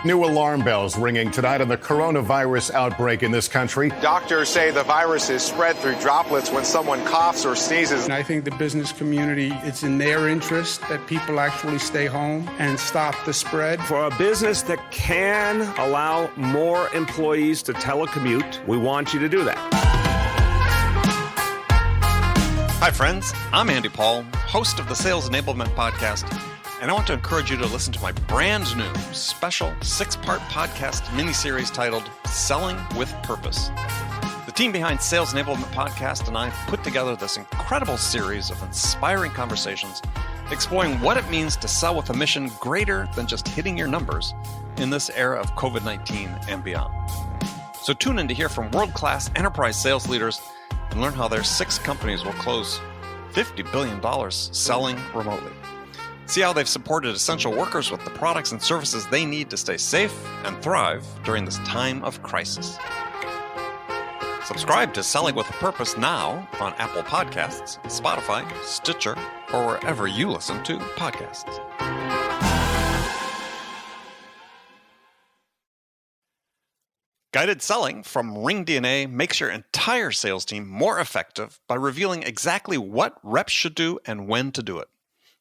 New alarm bells ringing tonight on the coronavirus outbreak in this country. Doctors say the virus is spread through droplets when someone coughs or sneezes. And I think the business community, it's in their interest that people actually stay home and stop the spread. For a business that can allow more employees to telecommute, we want you to do that. Hi, friends. I'm Andy Paul, host of the Sales Enablement Podcast, and I want to encourage you to listen to my brand new special 6-part podcast miniseries titled Selling with Purpose. The team behind Sales Enablement Podcast and I put together this incredible series of inspiring conversations exploring what it means to sell with a mission greater than just hitting your numbers in this era of COVID-19 and beyond. So tune in to hear from world-class enterprise sales leaders and learn how their 6 companies will close $50 billion selling remotely. See how they've supported essential workers with the products and services they need to stay safe and thrive during this time of crisis. Subscribe to Selling with a Purpose now on Apple Podcasts, Spotify, Stitcher, or wherever you listen to podcasts. Guided selling from RingDNA makes your entire sales team more effective by revealing exactly what reps should do and when to do it.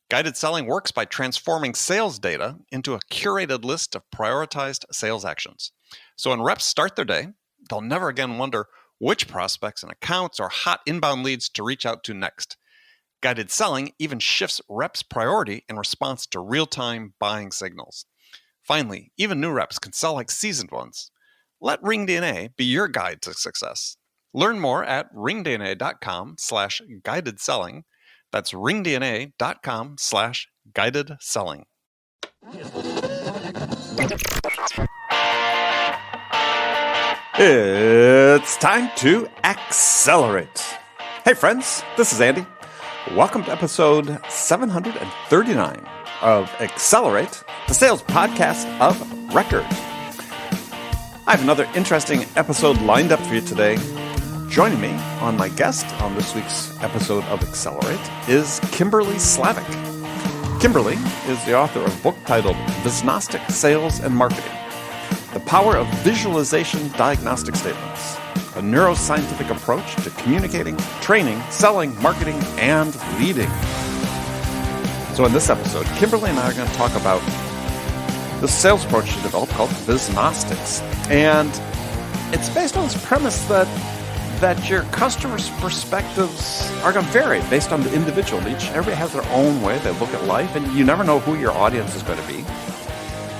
Guided selling works by transforming sales data into a curated list of prioritized sales actions. So when reps start their day, they'll never again wonder which prospects and accounts or hot inbound leads to reach out to next. Guided selling even shifts reps' priority in response to real-time buying signals. Finally, even new reps can sell like seasoned ones. Let RingDNA be your guide to success. Learn more at ringdna.com/guided selling. That's ringdna.com/guided selling. It's time to accelerate. Hey friends, this is Andy. Welcome to episode 739 of Accelerate, the sales podcast of record. I have another interesting episode lined up for you today. Joining me on my guest on this week's episode of Accelerate is Kimberlee Slavik. Kimberlee is the author of a book titled Visnostic Sales and Marketing: The Power of Visualization Diagnostic Statements, a Neuroscientific Approach to Communicating, Training, Selling, Marketing, and Leading. So in this episode, Kimberlee and I are going to talk about the sales approach she developed called Visnostics. And it's based on this premise that your customers' perspectives are going to vary based on the individual. Everybody has their own way they look at life, and you never know who your audience is going to be.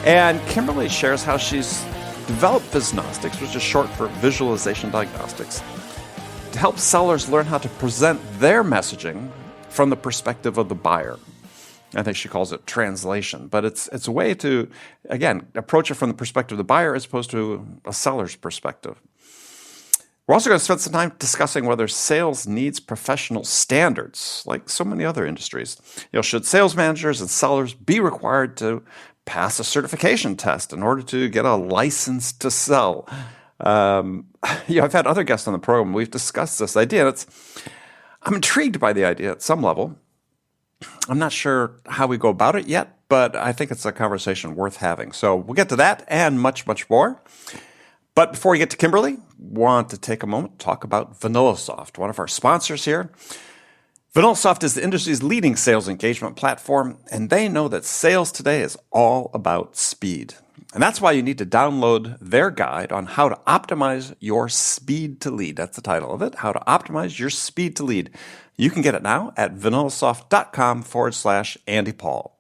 And Kimberlee shares how she's developed Visnostics, which is short for Visualization Diagnostics, to help sellers learn how to present their messaging from the perspective of the buyer. I think she calls it translation, but it's a way to, again, approach it from the perspective of the buyer as opposed to a seller's perspective. We're also going to spend some time discussing whether sales needs professional standards, like so many other industries. Should sales managers and sellers be required to pass a certification test in order to get a license to sell? I've had other guests on the program. We've discussed this idea. I'm intrigued by the idea at some level. I'm not sure how we go about it yet, but I think it's a conversation worth having. So we'll get to that and much, much more. But before we get to Kimberlee, want to take a moment to talk about VanillaSoft, one of our sponsors here. VanillaSoft is the industry's leading sales engagement platform, and they know that sales today is all about speed. And that's why you need to download their guide on how to optimize your speed to lead. That's the title of it, How to Optimize Your Speed to Lead. You can get it now at vanillasoft.com/Andy Paul.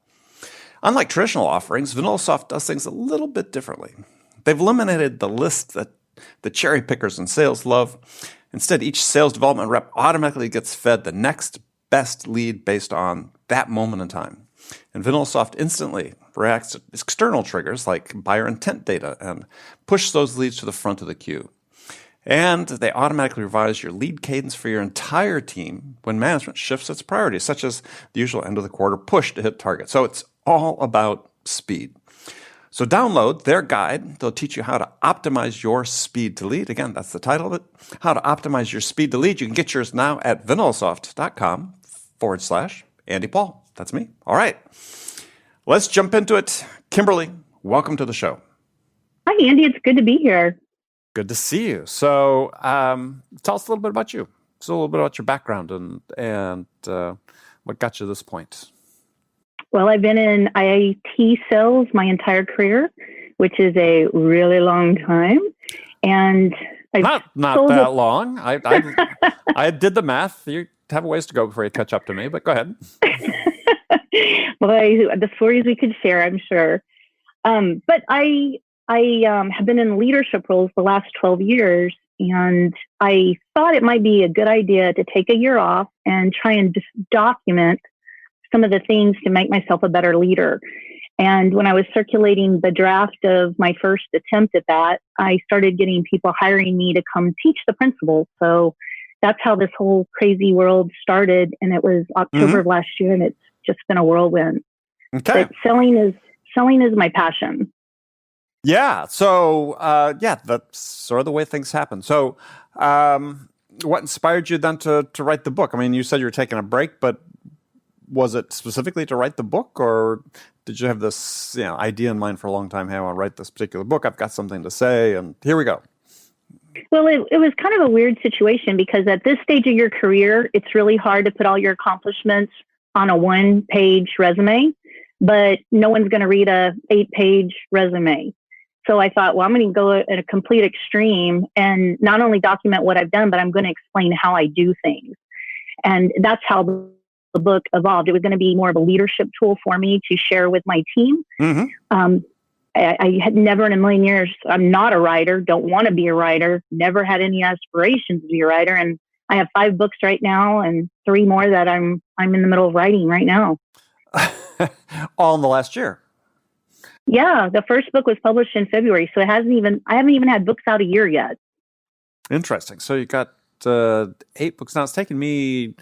Unlike traditional offerings, VanillaSoft does things a little bit differently. They've eliminated the list that the cherry pickers in sales love. Instead, each sales development rep automatically gets fed the next best lead based on that moment in time. And VanillaSoft instantly reacts to external triggers like buyer intent data and push those leads to the front of the queue. And they automatically revise your lead cadence for your entire team when management shifts its priorities, such as the usual end of the quarter push to hit target. So it's all about speed. So download their guide. They'll teach you how to optimize your speed to lead. Again, that's the title of it, How to Optimize Your Speed to Lead. You can get yours now at vanillasoft.com/Andy Paul. That's me. All right. Let's jump into it. Kimberlee, welcome to the show. Hi, Andy. It's good to be here. Good to see you. So tell us a little bit about you. So a little bit about your background and what got you to this point. Well, I've been in IT sales my entire career, which is a really long time. And not that long. I did the math. You have a ways to go before you catch up to me, but go ahead. Well, the stories we could share, I'm sure. But I have been in leadership roles the last 12 years, and I thought it might be a good idea to take a year off and try and just document some of the things to make myself a better leader. And when I was circulating the draft of my first attempt at that, I started getting people hiring me to come teach the principles. So that's how this whole crazy world started. And it was October of last year, and it's just been a whirlwind. Okay. But selling is my passion. Yeah. So, that's sort of the way things happen. So, what inspired you then to write the book? I mean, you said you were taking a break, but was it specifically to write the book, or did you have this idea in mind for a long time? Hey, I want to write this particular book. I've got something to say, and here we go. Well, it was kind of a weird situation because at this stage of your career, it's really hard to put all your accomplishments on a 1-page resume, but no one's going to read a 8-page resume. So I thought, well, I'm going to go at a complete extreme and not only document what I've done, but I'm going to explain how I do things. And that's how the book evolved. It was going to be more of a leadership tool for me to share with my team. I had never in a million years, I'm not a writer, don't want to be a writer, never had any aspirations to be a writer. And I have 5 books right now and 3 more that I'm in the middle of writing right now. All in the last year. Yeah, the first book was published in February, so I haven't even had books out a year yet. Interesting. So you got 8 books now. It's taken me,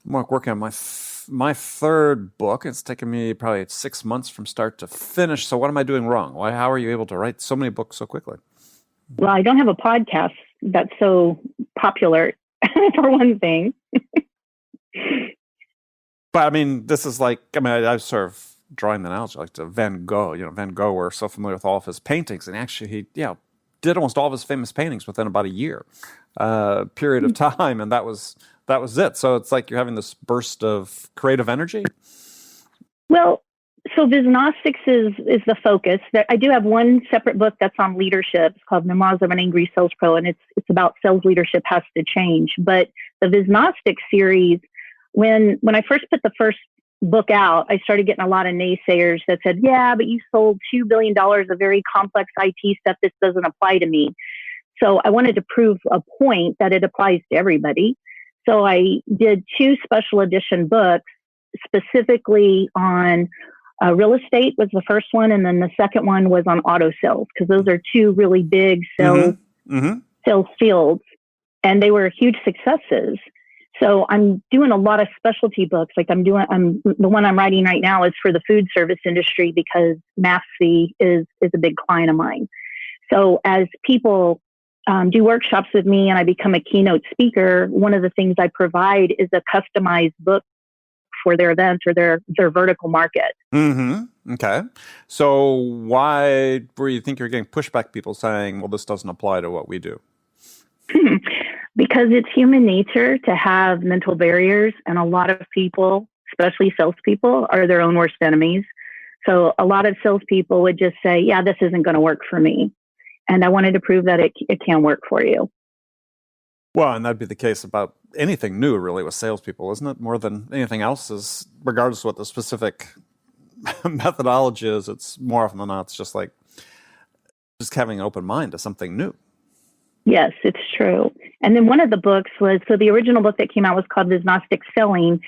I'm working on my third book. It's taken me probably 6 months from start to finish. So what am I doing wrong? How are you able to write so many books so quickly? Well, I don't have a podcast that's so popular, for one thing. But I mean, this is like, I sort of drawing the analogy like to Van Gogh. Van Gogh, we're so familiar with all of his paintings, and actually he did almost all of his famous paintings within about a year period of time, and that was it. So it's like you're having this burst of creative energy. Well, so Visnostics is the focus. I do have one separate book that's on leadership. It's called Memoirs of an Angry Sales Pro, and it's about sales leadership has to change. But the Visnostics series, when I first put the first book out, I started getting a lot of naysayers that said, yeah, but you sold $2 billion of very complex IT stuff. This doesn't apply to me. So I wanted to prove a point that it applies to everybody. So I did 2 special edition books specifically on real estate was the first one. And then the second one was on auto sales, because those are 2 really big sales fields, and they were huge successes. So I'm doing a lot of specialty books. Like the one I'm writing right now is for the food service industry because Massey is a big client of mine. So as people do workshops with me and I become a keynote speaker, one of the things I provide is a customized book for their event or their vertical market. Okay. So why do you think you're getting pushback, people saying, well, this doesn't apply to what we do? Because it's human nature to have mental barriers, and a lot of people, especially salespeople, are their own worst enemies. So a lot of salespeople would just say, yeah, this isn't going to work for me. And I wanted to prove that it can work for you. Well, and that'd be the case about anything new, really, with salespeople, isn't it? More than anything else, is regardless of what the specific methodology is, it's more often than not, it's just like just having an open mind to something new. Yes, it's true. And then one of the books was, so the original book that came out was called Visnostic Selling,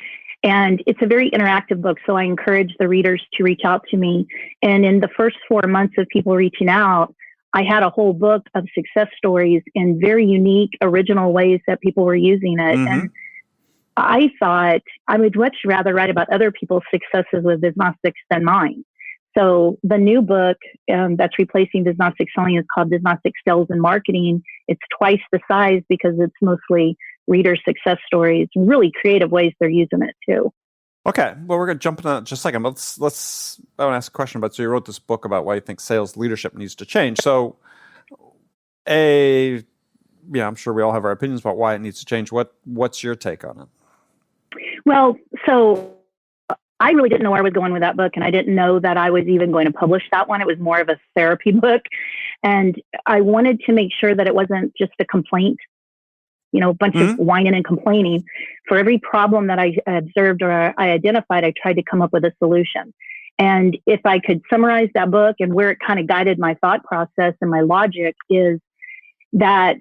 and it's a very interactive book. So I encourage the readers to reach out to me. And in the first 4 months of people reaching out, I had a whole book of success stories in very unique, original ways that people were using it. And I thought I would much rather write about other people's successes with Visnostics than mine. So the new book that's replacing Visnostic Selling is called Visnostic Sales and Marketing. It's twice the size because it's mostly reader success stories, really creative ways they're using it too. Okay, well, we're going to jump into that in just a second. I want to ask a question about, so you wrote this book about why you think sales leadership needs to change. So, I'm sure we all have our opinions about why it needs to change. What's your take on it? Well, so I really didn't know where I was going with that book, and I didn't know that I was even going to publish that one. It was more of a therapy book, and I wanted to make sure that it wasn't just a complaint, a bunch of whining and complaining. For every problem that I observed or I identified, I tried to come up with a solution. And if I could summarize that book and where it kind of guided my thought process and my logic, is that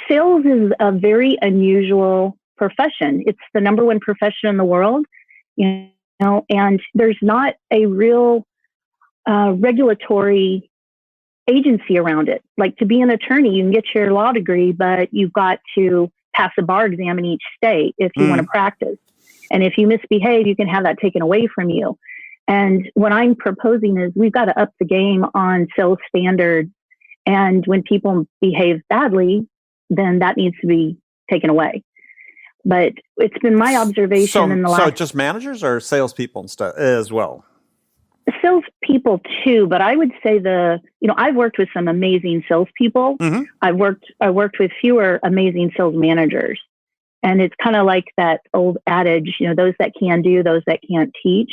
sales is a very unusual profession. It's the number one profession in the world, and there's not a real regulatory agency around it. Like, to be an attorney, you can get your law degree, but you've got to pass a bar exam in each state if you want to practice. And if you misbehave, you can have that taken away from you. And what I'm proposing is we've got to up the game on sales standards. And when people behave badly, then that needs to be taken away. But it's been my observation in the last... So just managers or salespeople and stuff as well? Salespeople too, but I would say I've worked with some amazing salespeople. I worked with fewer amazing sales managers. And it's kind of like that old adage, those that can do, those that can't teach.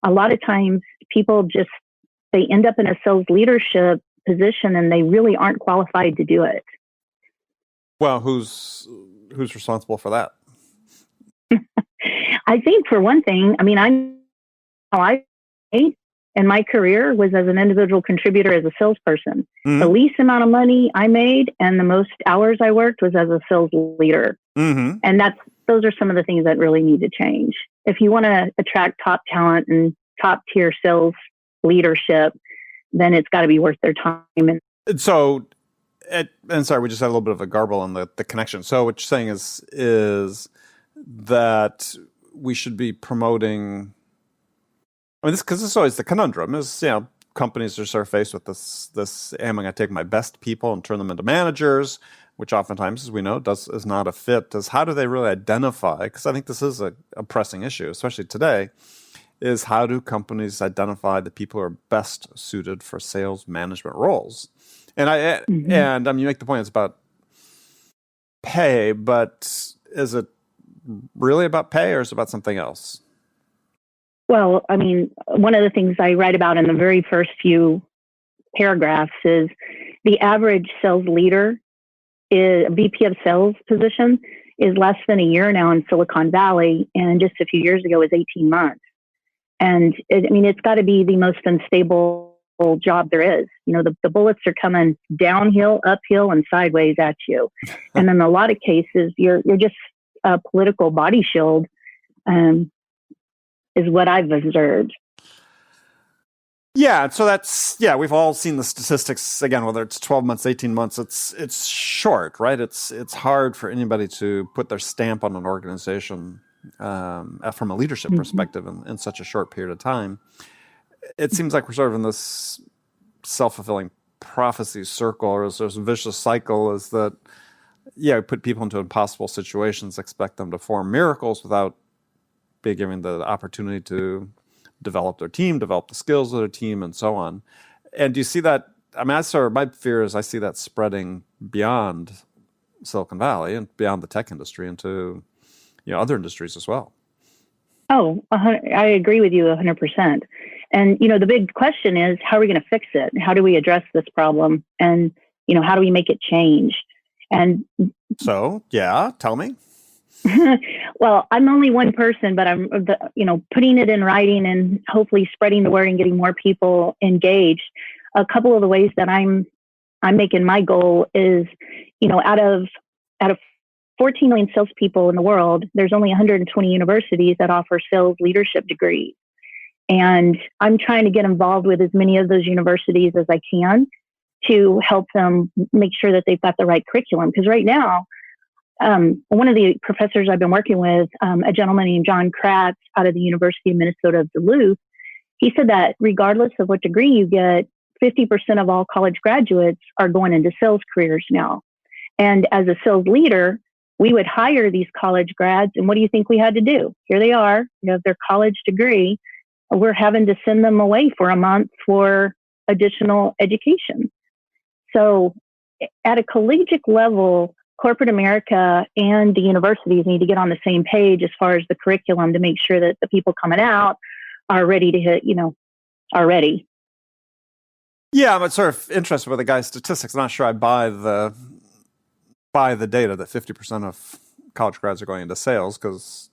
A lot of times people they end up in a sales leadership position and they really aren't qualified to do it. Well, who's responsible for that? I think, for one thing, I in my career was as an individual contributor as a salesperson. The least amount of money I made and the most hours I worked was as a sales leader. And those are some of the things that really need to change. If you want to attract top talent and top tier sales leadership, then it's got to be worth their time. And sorry, we just had a little bit of a garble on the connection. So what you're saying is that we should be promoting... because this is always the conundrum is, companies are sort of faced with this, am I going to take my best people and turn them into managers, which oftentimes, as we know, is not a fit. How do they really identify? Because I think this is a pressing issue, especially today, is how do companies identify the people who are best suited for sales management roles? And you make the point it's about pay, but is it really about pay or is it about something else? Well, one of the things I write about in the very first few paragraphs is the average sales leader, a VP of sales position, is less than a year now in Silicon Valley, and just a few years ago was 18 months. And it's got to be the most unstable job there is. The bullets are coming downhill, uphill, and sideways at you. And in a lot of cases, you're just a political body shield. Is what I've observed. Yeah, so we've all seen the statistics, again, whether it's 12 months, 18 months, it's short, right? It's hard for anybody to put their stamp on an organization from a leadership perspective in such a short period of time. It seems like we're sort of in this self-fulfilling prophecy circle, or there's a vicious cycle, is that, we put people into impossible situations, expect them to perform miracles without be given the opportunity to develop their team, develop the skills of their team, and so on. And do you see that? My fear is I see that spreading beyond Silicon Valley and beyond the tech industry into other industries as well. Oh, I agree with you 100%. And the big question is, how are we going to fix it? How do we address this problem? And how do we make it change? And so, tell me. Well, I'm only one person, but I'm, putting it in writing and hopefully spreading the word and getting more people engaged. A couple of the ways that I'm making my goal is, out of 14 million salespeople in the world, there's only 120 universities that offer sales leadership degrees. And I'm trying to get involved with as many of those universities as I can to help them make sure that they've got the right curriculum. Because right now, one of the professors I've been working with, a gentleman named John Kratz out of the University of Minnesota of Duluth, he said that regardless of what degree you get, 50% of all college graduates are going into sales careers now. And as a sales leader, we would hire these college grads, and what do you think we had to do? Here they are, you have their college degree. We're having to send them away for a month for additional education. So at a collegiate level, corporate America and the universities need to get on the same page as far as the curriculum to make sure that the people coming out are ready to hit, are ready. Yeah, I'm sort of interested with the guy's statistics. I'm not sure I buy the data that 50% of college grads are going into sales, because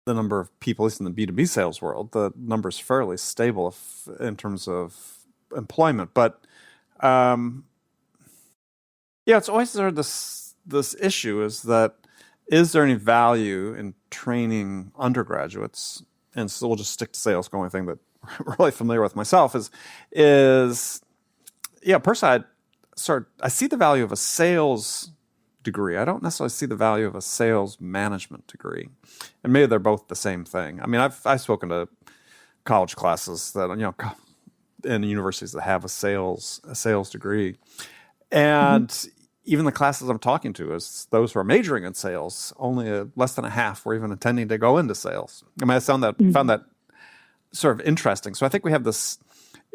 the number of people, at least in the B2B sales world, the number is fairly stable in terms of employment. But it's always sort of this issue is there any value in training undergraduates? And so we'll just stick to sales. The only thing that I'm really familiar with myself is personally, I see the value of a sales degree. I don't necessarily see the value of a sales management degree. And maybe they're both the same thing. I mean, I've spoken to college classes that, in universities that have a sales degree. And even the classes I'm talking to, is those who are majoring in sales, only less than a half were even intending to go into sales. I mean, I found that sort of interesting. So I think we have this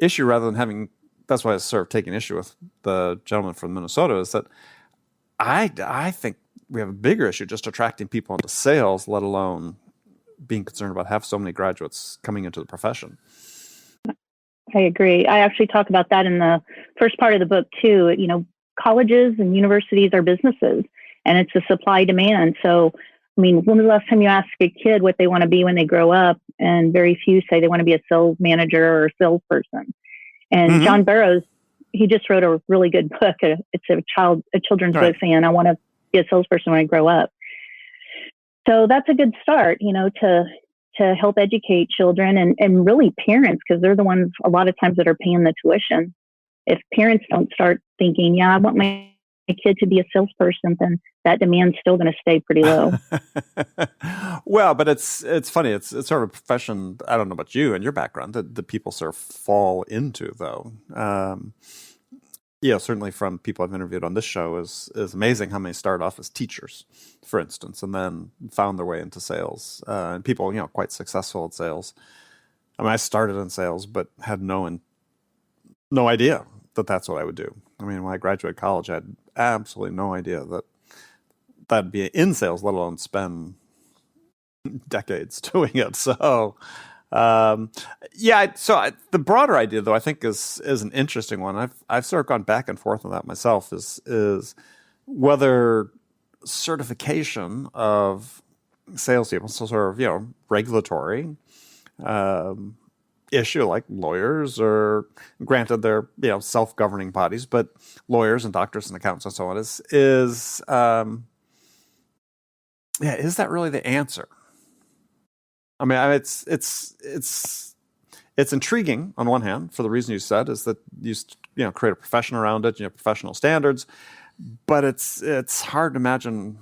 issue rather than having, that's why I was sort of taking issue with the gentleman from Minnesota, is that I think we have a bigger issue just attracting people into sales, let alone being concerned about having so many graduates coming into the profession. I agree. I actually talk about that in the first part of the book too. Colleges and universities are businesses, and it's a supply demand. So, I mean, when was the last time you ask a kid what they want to be when they grow up? And very few say they want to be a sales manager or a salesperson. And John Burroughs, he just wrote a really good book. It's a children's book saying, I want to be a salesperson when I grow up. So that's a good start, to help educate children and really parents, because they're the ones a lot of times that are paying the tuition. If parents don't start thinking, I want my kid to be a salesperson, then that demand's still going to stay pretty low. Well, but it's funny. It's sort of a profession, I don't know about you and your background, that people sort of fall into, though. Certainly from people I've interviewed on this show is amazing how many start off as teachers, for instance, and then found their way into sales. And people, quite successful at sales. I mean, I started in sales, but had no idea that that's what I would do. I mean, when I graduated college, I had absolutely no idea that that'd be in sales, let alone spend decades doing it. So, the broader idea, though, I think is an interesting one. I've sort of gone back and forth on that myself. Is whether certification of salespeople, so sort of regulatory issue like lawyers, or granted they're self-governing bodies, but lawyers and doctors and accountants and so on is that really the answer? I mean, it's intriguing on one hand for the reason you said, is that you create a profession around it, professional standards, but it's hard to imagine,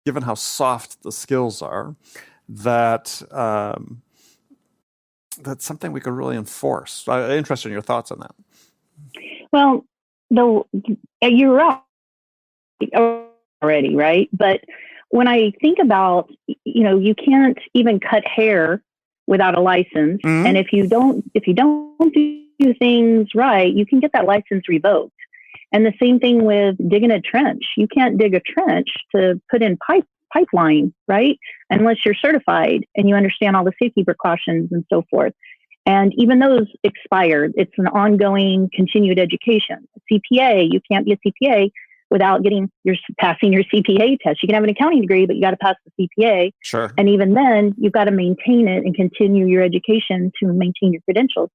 given how soft the skills are, that that's something we could really enforce. I'm interested in your thoughts on that. Well, you're right already, right? But when I think about, you can't even cut hair without a license. And if you don't do things right, you can get that license revoked. And the same thing with digging a trench. You can't dig a trench to put in pipeline, right? Unless you're certified and you understand all the safety precautions and so forth. And even those expired, it's an ongoing continued education. CPA, you can't be a CPA without passing your CPA test. You can have an accounting degree, but you got to pass the CPA. Sure. And even then, you've got to maintain it and continue your education to maintain your credentials.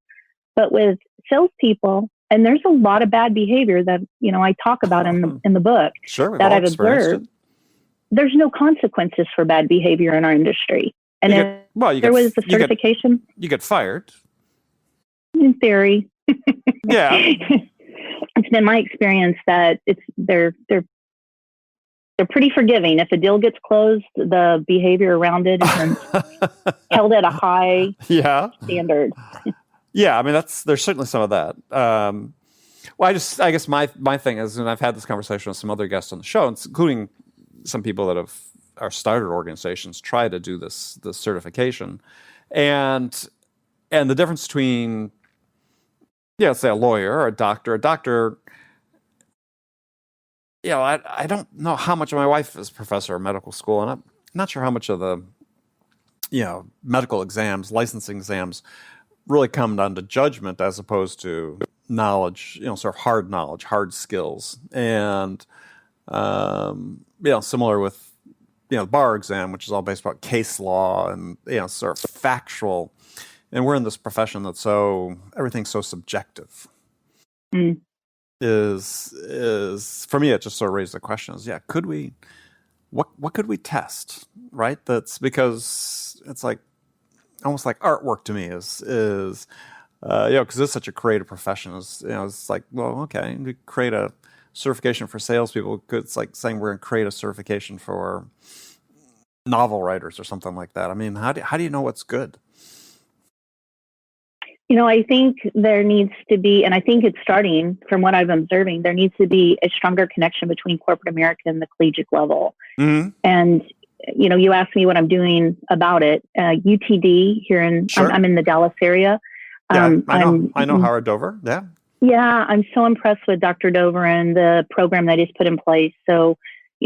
But with salespeople, and there's a lot of bad behavior that I talk about in the book that I've observed. There's no consequences for bad behavior in our industry. And there was the certification. You get fired. In theory. Yeah. It's been my experience that they're pretty forgiving. If a deal gets closed, the behavior around it is held at a high standard. Yeah, I mean there's certainly some of that. I guess my thing is, and I've had this conversation with some other guests on the show, including some people that are started organizations try to do this certification, and the difference between, say a lawyer or a doctor. I don't know how much of my wife is a professor of medical school, and I'm not sure how much of the medical exams, licensing exams, really come down to judgment as opposed to knowledge, sort of hard knowledge, hard skills. And, similar with, the bar exam, which is all based about case law and, sort of factual. And we're in this profession that's everything's so subjective. Is for me, it just sort of raised the question could we, what could we test, right? That's because it's like, almost like artwork to me is because it's such a creative profession. It's like, well, okay, we create a certification for salespeople. It's like saying we're going to create a certification for novel writers or something like that. I mean, how do you know what's good? I think there needs to be, and I think it's starting from what I'm observing, there needs to be a stronger connection between corporate America and the collegiate level. Mm-hmm. And, you asked me what I'm doing about it. UTD here I'm in the Dallas area. I know Howard Dover. Yeah. Yeah. I'm so impressed with Dr. Dover and the program that he's put in place. So,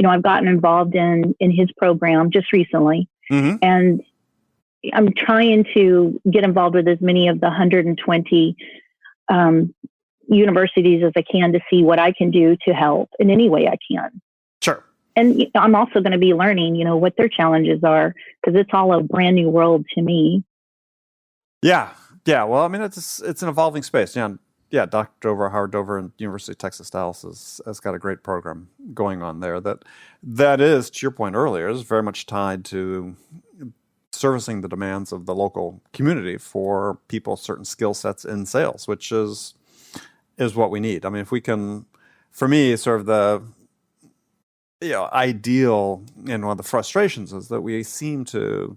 I've gotten involved in his program just recently. Mm-hmm. And I'm trying to get involved with as many of the 120 universities as I can to see what I can do to help in any way I can. Sure. And I'm also going to be learning, what their challenges are, because it's all a brand new world to me. Yeah. Well, I mean, it's an evolving space. Yeah. Dr. Dover, Howard Dover, and University of Texas Dallas has got a great program going on there. That is, to your point earlier, is very much tied to servicing the demands of the local community for people, certain skill sets in sales, which is what we need. I mean, if we can, for me, sort of the ideal, and one of the frustrations is that we seem to,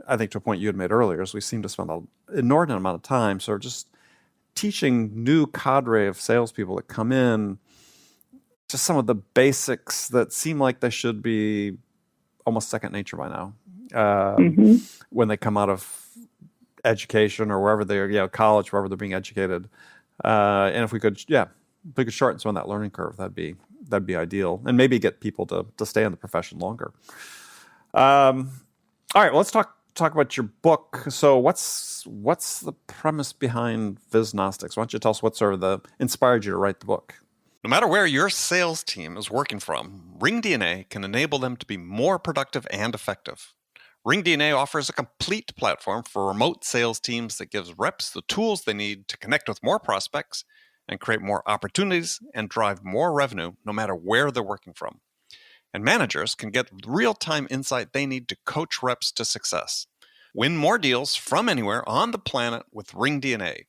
I think to a point you had made earlier, is we seem to spend an inordinate amount of time sort of just teaching new cadre of salespeople that come in just some of the basics that seem like they should be almost second nature by now. When they come out of education or wherever they're, college, wherever they're being educated. And if we could shorten some of that learning curve, that'd be ideal, and maybe get people to stay in the profession longer. All right, well, let's talk about your book. So what's the premise behind Visnostics? Why don't you tell us what sort of inspired you to write the book? No matter where your sales team is working from, RingDNA can enable them to be more productive and effective. RingDNA offers a complete platform for remote sales teams that gives reps the tools they need to connect with more prospects and create more opportunities and drive more revenue no matter where they're working from. And managers can get real-time insight they need to coach reps to success. Win more deals from anywhere on the planet with RingDNA.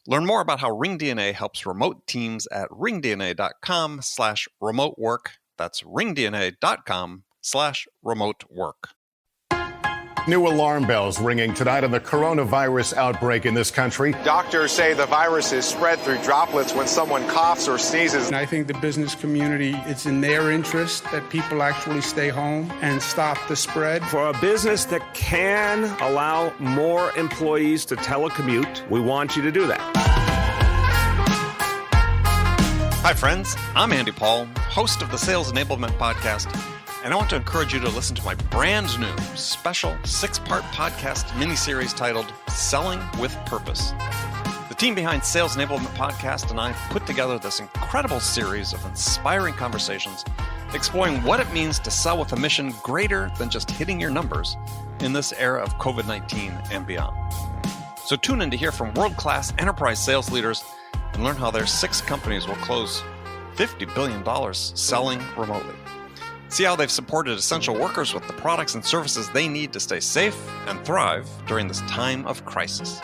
Learn more about how RingDNA helps remote teams at ringdna.com/remote work. That's ringdna.com/remote work. New alarm bells ringing tonight on the coronavirus outbreak in this country. Doctors say the virus is spread through droplets when someone coughs or sneezes. And I think the business community, it's in their interest that people actually stay home and stop the spread. For a business that can allow more employees to telecommute, we want you to do that. Hi, friends. I'm Andy Paul, host of the Sales Enablement Podcast. And I want to encourage you to listen to my brand new special 6-part podcast miniseries titled Selling with Purpose. The team behind Sales Enablement Podcast and I put together this incredible series of inspiring conversations exploring what it means to sell with a mission greater than just hitting your numbers in this era of COVID-19 and beyond. So tune in to hear from world-class enterprise sales leaders and learn how their 6 companies will close $50 billion selling remotely. See how they've supported essential workers with the products and services they need to stay safe and thrive during this time of crisis.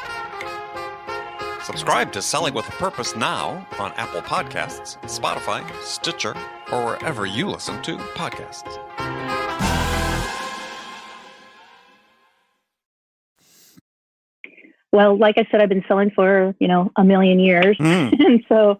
Subscribe to Selling with a Purpose now on Apple Podcasts, Spotify, Stitcher, or wherever you listen to podcasts. Well, like I said, I've been selling for, a million years. And so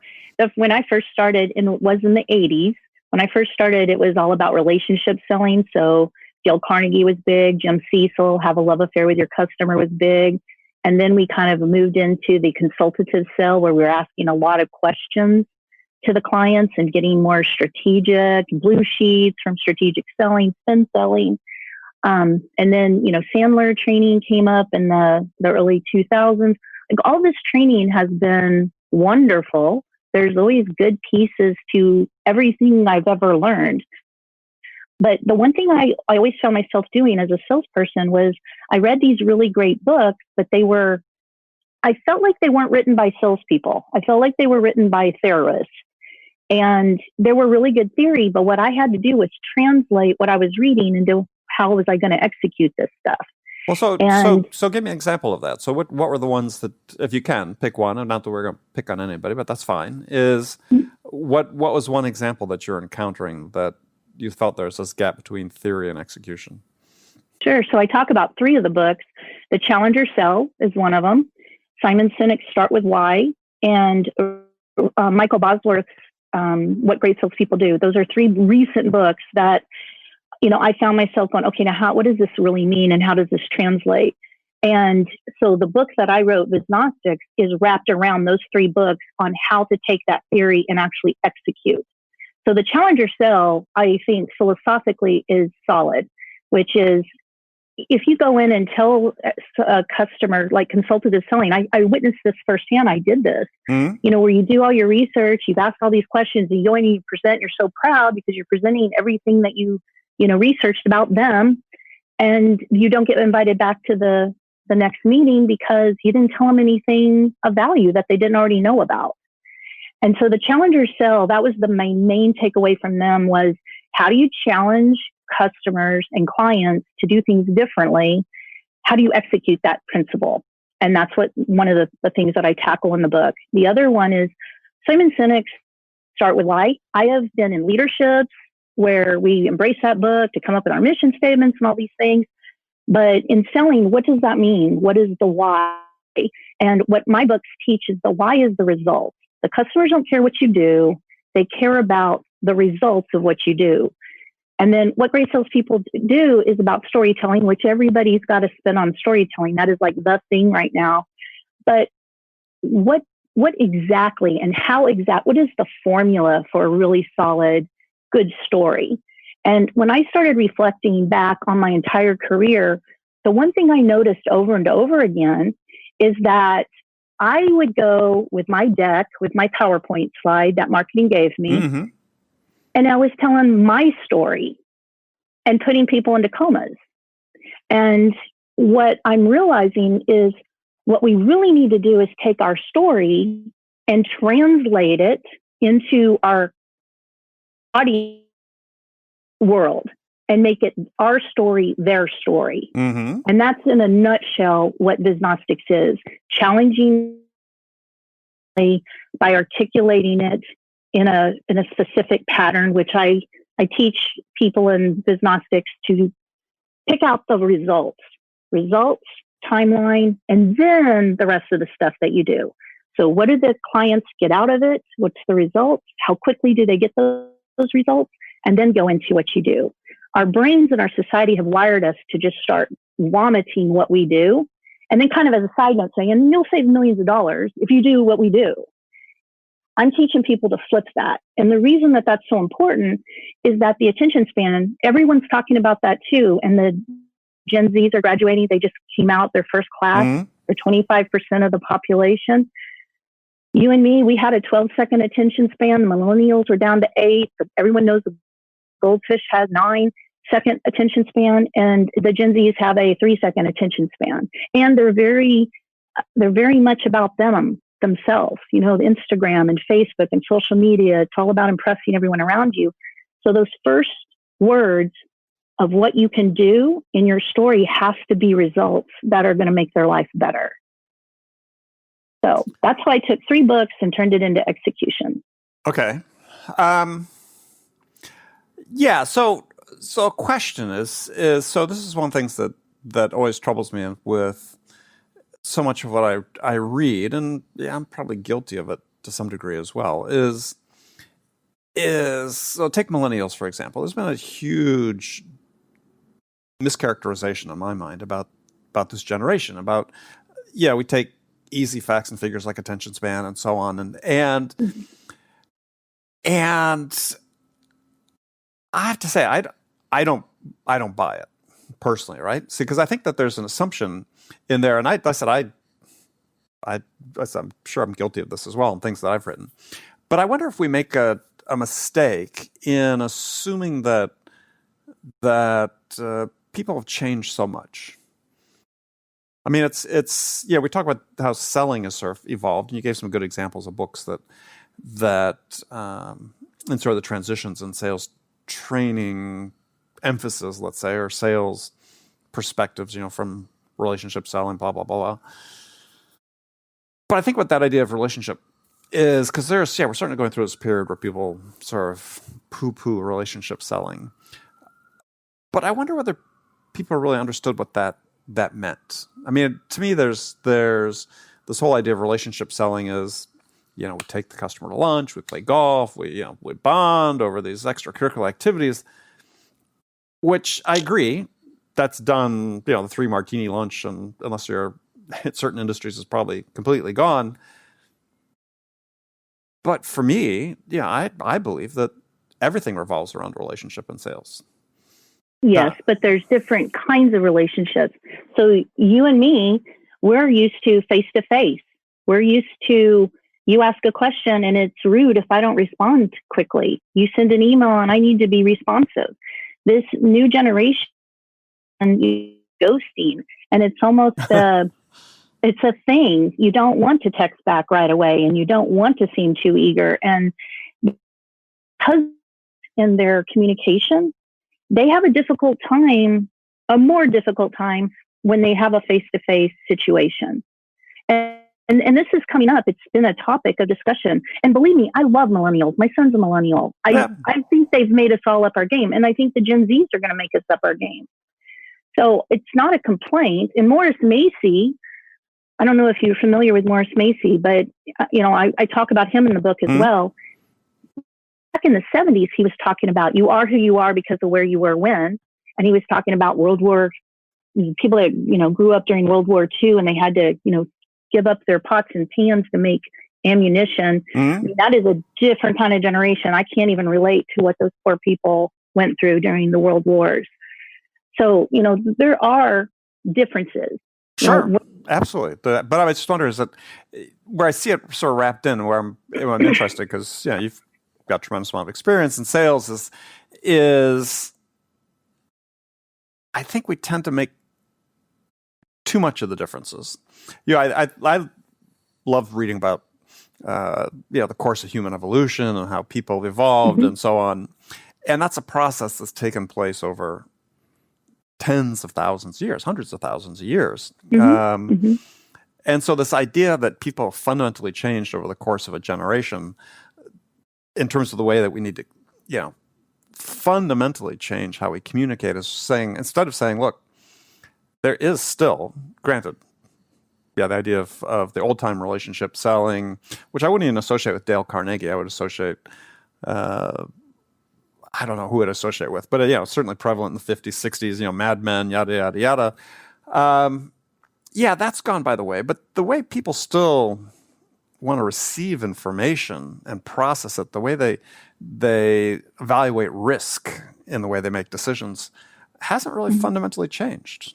when I first started, and it was in the 80s, When I first started, it was all about relationship selling. So Dale Carnegie was big. Jim Cecil, Have a Love Affair with Your Customer, was big. And then we kind of moved into the consultative sell, where we were asking a lot of questions to the clients and getting more strategic, blue sheets from strategic selling, spin selling. And then, Sandler training came up in the early 2000s. Like, all this training has been wonderful. There's always good pieces to everything I've ever learned. But the one thing I always found myself doing as a salesperson was I read these really great books, but I felt like they weren't written by salespeople. I felt like they were written by theorists. And there were really good theory, but what I had to do was translate what I was reading into how was I going to execute this stuff. Well, so give me an example of that. So what were the ones that, if you can, pick one, and not that we're going to pick on anybody, but that's fine, is what was one example that you're encountering that you felt there's this gap between theory and execution? Sure. So I talk about 3 of the books. The Challenger Sell is one of them. Simon Sinek's Start With Why, and Michael Bosworth's What Great Salespeople Do. Those are 3 recent books that, I found myself going, okay, now what does this really mean, and how does this translate? And so the book that I wrote, Visnostics, is wrapped around those 3 books on how to take that theory and actually execute. So the Challenger Sell, I think philosophically, is solid, which is, if you go in and tell a customer, like consultative selling, I witnessed this firsthand. I did this, where you do all your research, you've asked all these questions, and you go in and you present, you're so proud because you're presenting everything that you researched about them, and you don't get invited back to the next meeting because you didn't tell them anything of value that they didn't already know about. And so the Challenger Sell, that was my main takeaway from them, was how do you challenge customers and clients to do things differently? How do you execute that principle? And that's one of the things that I tackle in the book. The other one is Simon Sinek's Start With Why. I have been in leaderships where we embrace that book to come up with our mission statements and all these things. But in selling, what does that mean? What is the why? And what my books teach is the why is the result. The customers don't care what you do. They care about the results of what you do. And then what great salespeople do is about storytelling, which everybody's got to spend on storytelling. That is like the thing right now. But what exactly and what is the formula for a really solid, good story? And when I started reflecting back on my entire career, the one thing I noticed over and over again is that I would go with my deck, with my PowerPoint slide that marketing gave me, and I was telling my story and putting people into comas. And what I'm realizing is what we really need to do is take our story and translate it into our audience world and make it our story, their story. And that's in a nutshell what Visnostics is. Challenging by articulating it in a specific pattern, which I teach people in Visnostics to pick out the results, timeline, and then the rest of the stuff that you do. So what do the clients get out of it? What's the results? How quickly do they get those results? And then go into what you do. Our brains and our society have wired us to just start vomiting what we do. And then kind of as a side note saying, and you'll save millions of dollars if you do what we do. I'm teaching people to flip that. And the reason that that's so important is that the attention span, everyone's talking about that too. And the Gen Zs are graduating. They just came out their first class. They're 25% of the population. You and me, we had a 12-second attention span. The Millennials were down to 8. But everyone knows the goldfish has 9-second attention span, and the Gen Zs have a 3-second attention span. And they're very much about themselves. Instagram and Facebook and social media. It's all about impressing everyone around you. So those first words of what you can do in your story has to be results that are going to make their life better. So that's why I took 3 books and turned it into execution. Okay. Yeah. So a question is so this is one of the things that always troubles me with so much of what I read, and yeah, I'm probably guilty of it to some degree as well, is is, so take millennials, for example. There's been a huge mischaracterization in my mind about this generation, about, we take easy facts and figures like attention span and so on. And I have to say, I don't buy it personally, right? See, because I think that there's an assumption in there, and I'm sure I'm guilty of this as well in things that I've written. But I wonder if we make a mistake in assuming that people have changed so much. I mean, it's we talk about how selling has sort of evolved, and you gave some good examples of books that and sort of the transitions in sales training emphasis, let's say, or sales perspectives, from relationship selling, blah, blah, blah, blah. But I think what that idea of relationship is, because we're starting to go through this period where people sort of poo-poo relationship selling. But I wonder whether people really understood what that meant. I mean, to me, there's this whole idea of relationship selling is, we take the customer to lunch, we play golf, we bond over these extracurricular activities, which I agree, that's done, the 3-martini lunch, and unless you're in certain industries, is probably completely gone. But for me, I believe that everything revolves around relationship and sales. Yes, but there's different kinds of relationships. So you and me, we're used to face-to-face. We're used to, you ask a question and it's rude if I don't respond quickly. You send an email and I need to be responsive. This new generation ghosting, and it's almost it's a thing. You don't want to text back right away, and you don't want to seem too eager. And because in their communication, they have a more difficult time when they have a face-to-face situation. And this is coming up. It's been a topic of discussion. And believe me, I love millennials. My son's a millennial. I think they've made us all up our game. And I think the Gen Zs are going to make us up our game. So it's not a complaint. And Morris Macy, I don't know if you're familiar with Morris Macy, but I talk about him in the book as well. Back in the 70s, he was talking about you are who you are because of where you were when. And he was talking about people that, grew up during World War II, and they had to, give up their pots and pans to make ammunition. I mean, that is a different kind of generation. I can't even relate to what those poor people went through during the world wars. So, there are differences. Sure, absolutely. But I just wonder is that where I see it sort of wrapped in, where I'm interested, because you've got a tremendous amount of experience in sales, is I think we tend to make too much of the differences. I love reading about the course of human evolution and how people have evolved and so on, and that's a process that's taken place over tens of thousands of years, hundreds of thousands of years. And so this idea that people fundamentally changed over the course of a generation in terms of the way that we need to, fundamentally change how we communicate is saying, instead of saying, look, there is still, granted, the idea of the old-time relationship selling, which I wouldn't even associate with Dale Carnegie. I would associate, I don't know who I'd associate with, but certainly prevalent in the 50s, 60s, Mad Men, yada, yada, yada. That's gone by the way, but the way people still want to receive information and process it, the way they evaluate risk in the way they make decisions, hasn't really fundamentally changed.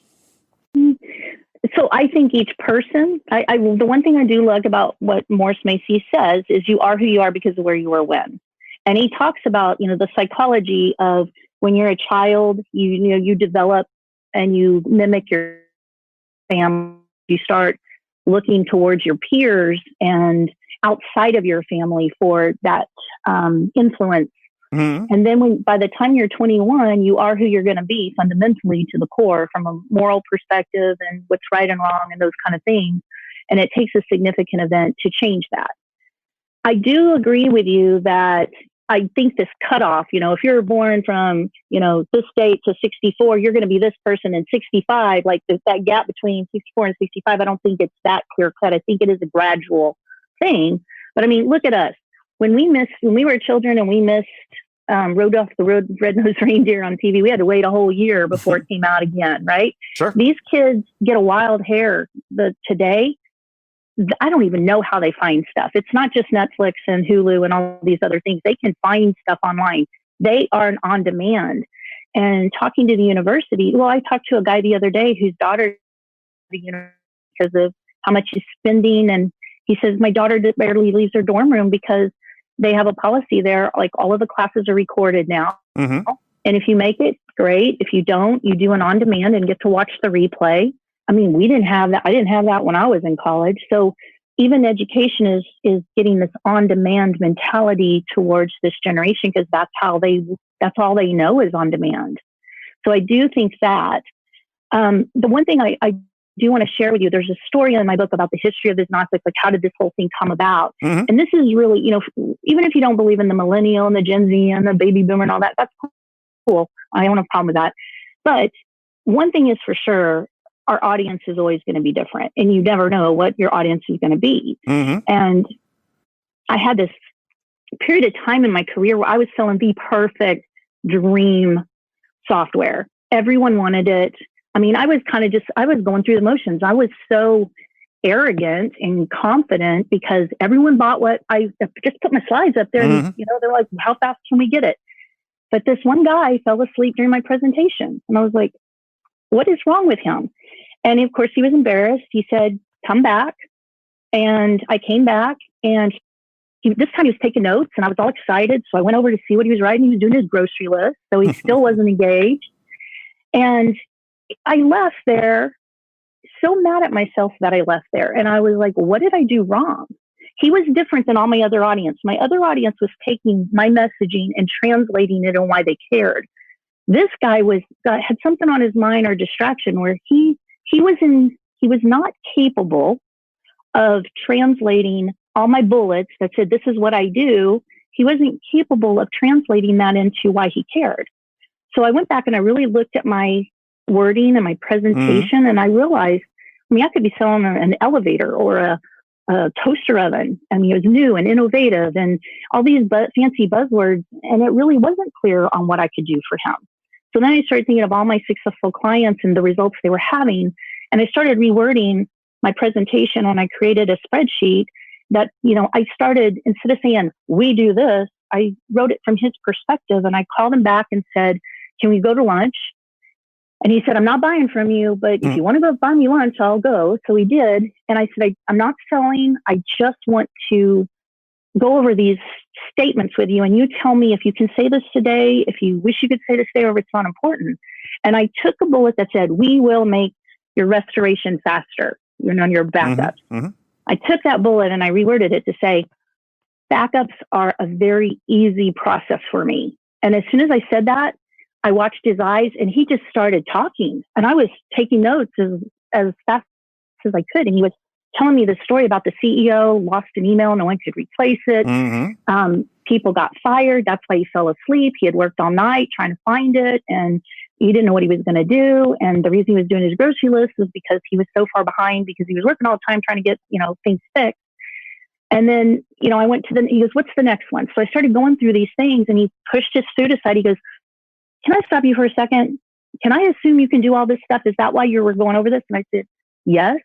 So I think each person, the one thing I do like about what Morris Macy says is you are who you are because of where you were when. And he talks about, the psychology of when you're a child, you develop and you mimic your family. You start looking towards your peers and outside of your family for that influence. And then by the time you're 21, you are who you're going to be fundamentally to the core from a moral perspective and what's right and wrong and those kind of things. And it takes a significant event to change that. I do agree with you that I think this cutoff, if you're born from, this date to 64, you're going to be this person in 65, like that gap between 64 and 65. I don't think it's that clear cut. I think it is a gradual thing. But I mean, look at us. when we were children and we missed Rudolph the Red-Nosed Reindeer on TV, we had to wait a whole year before it came out again, right? Sure. These kids get a wild hair today. I don't even know how they find stuff. It's not just Netflix and Hulu and all these other things. They can find stuff online. They are on demand. And talking to the university, I talked to a guy the other day whose daughter, because of how much he's spending, and he says, my daughter barely leaves her dorm room because they have a policy there, like all of the classes are recorded now. Mm-hmm. And if you make it, great. If you don't, you do an on-demand and get to watch the replay. I mean, we didn't have that. I didn't have that when I was in college. So even education is getting this on-demand mentality towards this generation, because that's all they know is on demand. So I do think that the one thing I do want to share with you, there's a story in my book about the history of Visnostics, like how did this whole thing come about? Mm-hmm. And this is really, even if you don't believe in the millennial and the Gen Z and the baby boomer and all that, that's cool. I don't have a problem with that. But one thing is for sure, our audience is always going to be different, and you never know what your audience is going to be. Mm-hmm. And I had this period of time in my career where I was selling the perfect dream software. Everyone wanted it. I mean, I was going through the motions. I was so arrogant and confident because everyone bought what I just put my slides up there. Mm-hmm. And, they're like, how fast can we get it? But this one guy fell asleep during my presentation. And I was like, what is wrong with him? And of course he was embarrassed. He said, come back. And I came back, and this time he was taking notes, and I was all excited. So I went over to see what he was writing. He was doing his grocery list. So he still wasn't engaged. And I left there so mad at myself that I left there. And I was like, what did I do wrong? He was different than all my other audience. My other audience was taking my messaging and translating it on why they cared. This guy had something on his mind or distraction where he was not capable of translating all my bullets that said, this is what I do. He wasn't capable of translating that into why he cared. So I went back and I really looked at my wording and my presentation, and I realized, I could be selling an elevator or a toaster oven. I mean, it was new and innovative and all these fancy buzzwords, and it really wasn't clear on what I could do for him. So then I started thinking of all my successful clients and the results they were having, and I started rewording my presentation, and I created a spreadsheet that, I started, instead of saying, we do this, I wrote it from his perspective, and I called him back and said, can we go to lunch? And he said, I'm not buying from you, but if you want to go buy me lunch, I'll go. So he did. And I said, I'm not selling. I just want to go over these statements with you. And you tell me if you can say this today, if you wish you could say this today, or if it's not important. And I took a bullet that said, we will make your restoration faster, on your backups. Mm-hmm. I took that bullet and I reworded it to say, backups are a very easy process for me. And as soon as I said that, I watched his eyes, and he just started talking, and I was taking notes as fast as I could. And he was telling me the story about the CEO lost an email. No one could replace it. Mm-hmm. People got fired. That's why he fell asleep. He had worked all night trying to find it, and he didn't know what he was going to do. And the reason he was doing his grocery list was because he was so far behind, because he was working all the time trying to get, things fixed. And then, I went to he goes, what's the next one? So I started going through these things, and he pushed his food aside. He goes, can I stop you for a second? Can I assume you can do all this stuff? Is that why you were going over this? And I said, yes.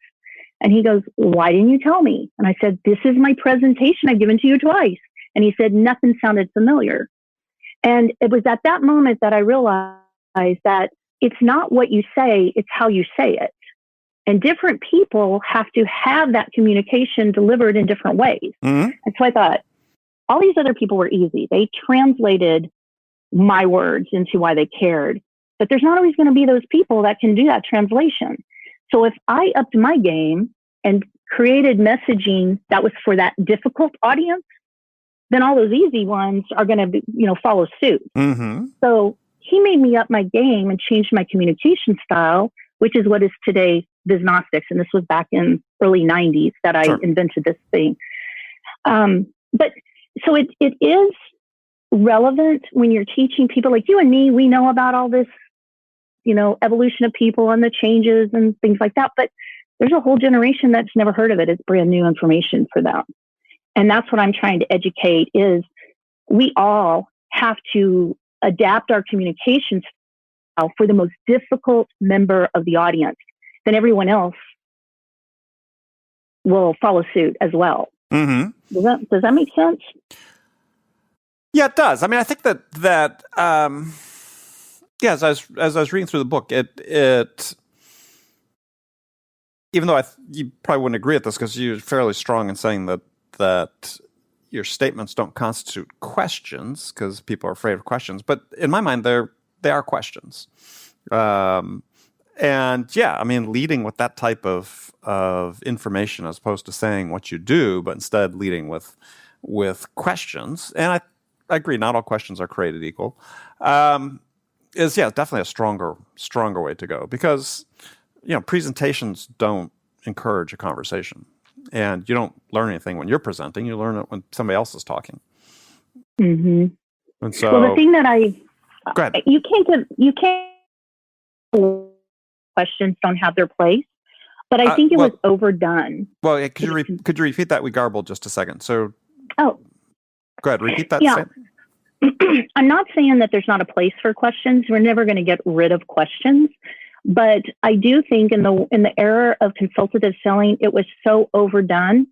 And he goes, why didn't you tell me? And I said, this is my presentation. I've given to you twice. And he said, nothing sounded familiar. And it was at that moment that I realized that it's not what you say, it's how you say it. And different people have to have that communication delivered in different ways. Mm-hmm. And so I thought, all these other people were easy. They translated my words into why they cared. But there's not always going to be those people that can do that translation. So if I upped my game and created messaging that was for that difficult audience, then all those easy ones are going to follow suit. Mm-hmm. So he made me up my game and changed my communication style, which is what is today Visnostics. And this was back in early 90s that I invented this thing. But so it is relevant when you're teaching people like you and me. We know about all this, evolution of people and the changes and things like that. But there's a whole generation that's never heard of it. It's brand new information for them. And that's what I'm trying to educate is we all have to adapt our communication style for the most difficult member of the audience. Then everyone else will follow suit as well. Mm-hmm. Does that make sense? Yeah, it does. I mean, I think that as I was reading through the book, it even though you probably wouldn't agree with this because you're fairly strong in saying that your statements don't constitute questions because people are afraid of questions, but in my mind, they are questions. And yeah, I mean, leading with that type of information as opposed to saying what you do, but instead leading with questions. And I agree, not all questions are created equal. Is definitely a stronger way to go because presentations don't encourage a conversation, and you don't learn anything when you're presenting. You learn it when somebody else is talking. Mm-hmm. And so, well, the thing that go ahead. you can't questions don't have their place, but I think it was overdone. Well, yeah, could you repeat that? We garbled just a second. So, go ahead, repeat that. Yeah. I'm not saying that there's not a place for questions. We're never going to get rid of questions, but I do think in the era of consultative selling, it was so overdone.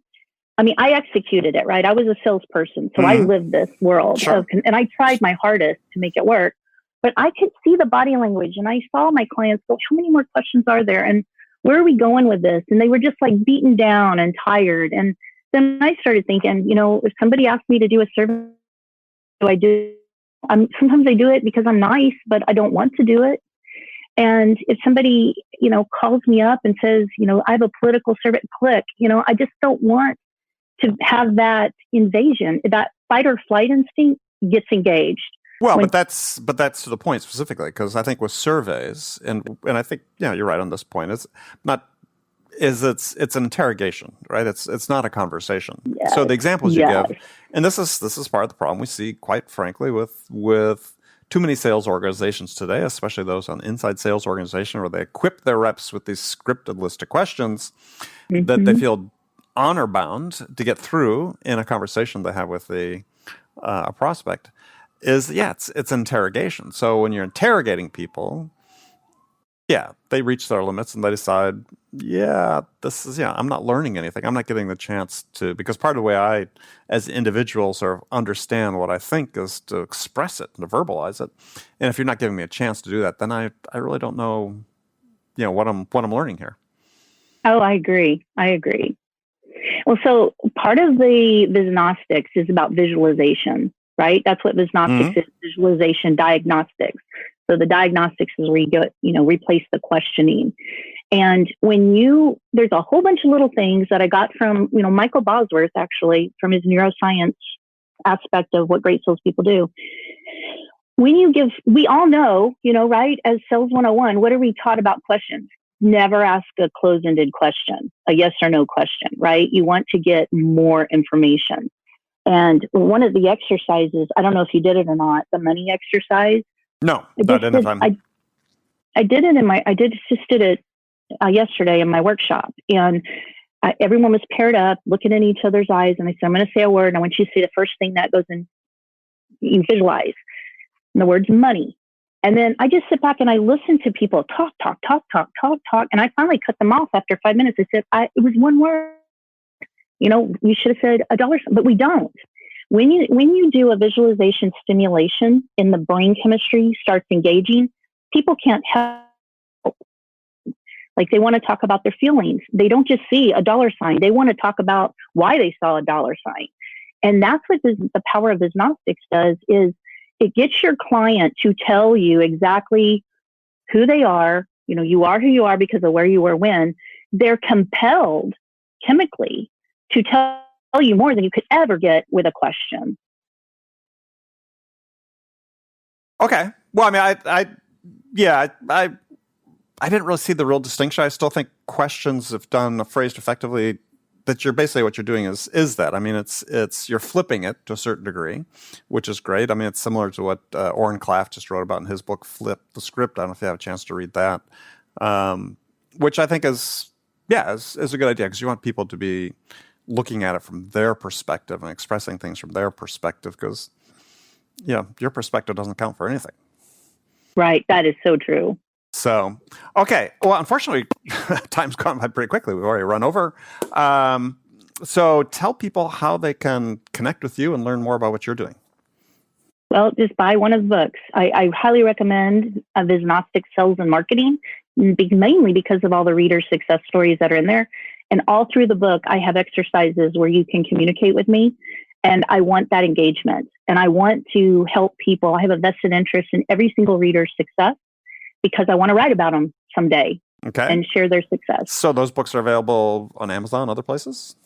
I mean, I executed it, right? I was a salesperson, so I lived this world, sure. And I tried my hardest to make it work. But I could see the body language, and I saw my clients go, how many more questions are there? And where are we going with this? And they were just like beaten down and tired. And then I started thinking, if somebody asked me to do a service, do I do? Sometimes I do it because I'm nice, but I don't want to do it. And if somebody, calls me up and says, I have a political service, click, I just don't want to have that invasion. That fight or flight instinct gets engaged. Well, but that's to the point specifically, because I think with surveys, and I think you're right on this point. It's an interrogation, right? It's not a conversation. Yes. So the examples you give, and this is part of the problem we see, quite frankly, with too many sales organizations today, especially those on inside sales organization, where they equip their reps with these scripted list of questions that they feel honor bound to get through in a conversation they have with a prospect. It's interrogation. So when you're interrogating people, they reach their limits and they decide, I'm not learning anything. I'm not getting the chance to, because part of the way I, as an individual, sort of understand what I think is to express it and to verbalize it. And if you're not giving me a chance to do that, then I really don't know, what I'm learning here. Oh, I agree. Well, so part of the Visnostics is about visualization, right? That's what Visnostics is, visualization, DiagNOSTIC. So the diagnostics is where you go, replace the questioning. And there's a whole bunch of little things that I got from, Michael Bosworth, actually, from his neuroscience aspect of what great salespeople do. We all know, right, as Sales 101, what are we taught about questions? Never ask a close-ended question, a yes or no question, right? You want to get more information. And one of the exercises, I don't know if you did it or not, the money exercise. No, I didn't have time. I did it yesterday in my workshop, and everyone was paired up, looking in each other's eyes, and I said, I'm going to say a word, and I want you to say the first thing that goes in, you visualize. And the word's money. And then I just sit back and I listen to people talk, and I finally cut them off after 5 minutes. I said, it was one word. You should have said $1, but we don't. When you do a visualization stimulation and the brain chemistry starts engaging, people can't help. Like, they want to talk about their feelings. They don't just see a dollar sign. They want to talk about why they saw a dollar sign. And that's what the power of Visnostics does, is it gets your client to tell you exactly who they are. You are who you are because of where you were when. They're compelled chemically to tell you more than you could ever get with a question. Okay. Well, I mean, I didn't really see the real distinction. I still think questions, if done, phrased effectively, that you're basically what you're doing is that. I mean, it's you're flipping it to a certain degree, which is great. I mean, it's similar to what Oren Klaff just wrote about in his book, Flip the Script. I don't know if you have a chance to read that, which I think is a good idea, because you want people to be looking at it from their perspective and expressing things from their perspective, because your perspective doesn't count for anything. Right. That is so true. So, okay. Well, unfortunately, time's gone by pretty quickly. We've already run over. So tell people how they can connect with you and learn more about what you're doing. Well, just buy one of the books. I highly recommend Visnostic Sales and Marketing, mainly because of all the reader success stories that are in there. And all through the book, I have exercises where you can communicate with me. And I want that engagement. And I want to help people. I have a vested interest in every single reader's success because I want to write about them someday and share their success. So those books are available on Amazon, other places?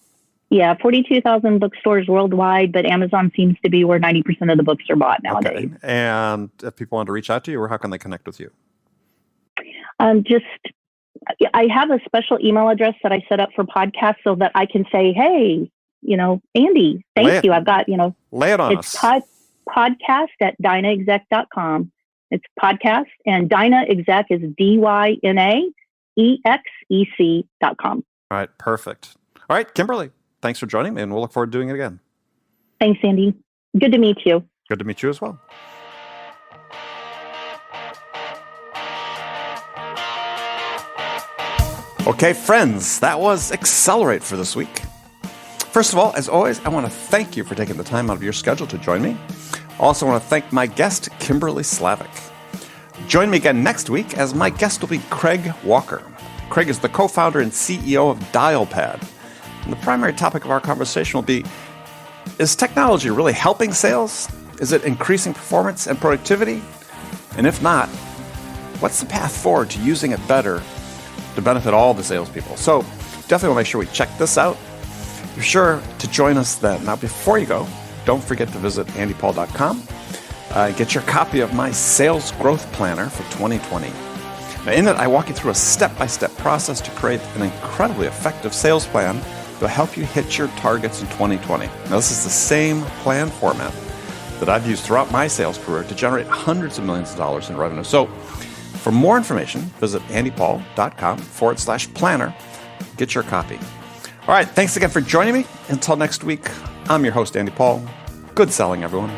Yeah, 42,000 bookstores worldwide, but Amazon seems to be where 90% of the books are bought nowadays. Okay. And if people want to reach out to you, or how can they connect with you? I have a special email address that I set up for podcasts so that I can say, hey, Andy, thank you. I've got, lay it on it's us. Podcast at dynaexec.com. It's podcast, and DynaExec is DynaExec.com. All right, perfect. All right, Kimberlee, thanks for joining me, and we'll look forward to doing it again. Thanks, Andy. Good to meet you. Good to meet you as well. Okay, friends, that was Accelerate for this week. First of all, as always, I want to thank you for taking the time out of your schedule to join me. I also want to thank my guest, Kimberlee Slavik. Join me again next week, as my guest will be Craig Walker. Craig is the co-founder and CEO of Dialpad. And the primary topic of our conversation will be, is technology really helping sales? Is it increasing performance and productivity? And if not, what's the path forward to using it better to benefit all the salespeople? So definitely want to make sure we check this out. Be sure to join us then. Now, before you go, don't forget to visit andypaul.com. Get your copy of my Sales Growth Planner for 2020. Now, in it, I walk you through a step-by-step process to create an incredibly effective sales plan that will help you hit your targets in 2020. Now, this is the same plan format that I've used throughout my sales career to generate hundreds of millions of dollars in revenue. So, for more information, visit andypaul.com/planner. Get your copy. All right, thanks again for joining me. Until next week, I'm your host, Andy Paul. Good selling, everyone.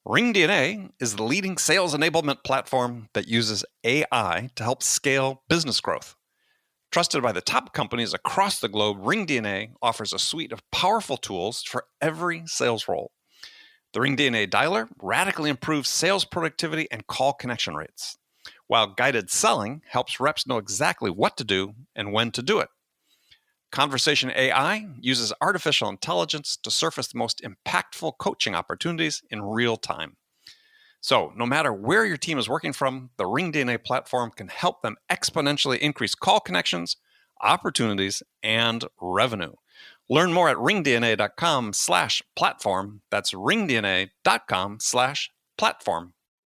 RingDNA is the leading sales enablement platform that uses AI to help scale business growth. Trusted by the top companies across the globe, RingDNA offers a suite of powerful tools for every sales role. The RingDNA Dialer radically improves sales productivity and call connection rates, while guided selling helps reps know exactly what to do and when to do it. Conversation AI uses artificial intelligence to surface the most impactful coaching opportunities in real time. So, no matter where your team is working from, the RingDNA platform can help them exponentially increase call connections, opportunities, and revenue. Learn more at ringdna.com/platform. That's ringdna.com/platform.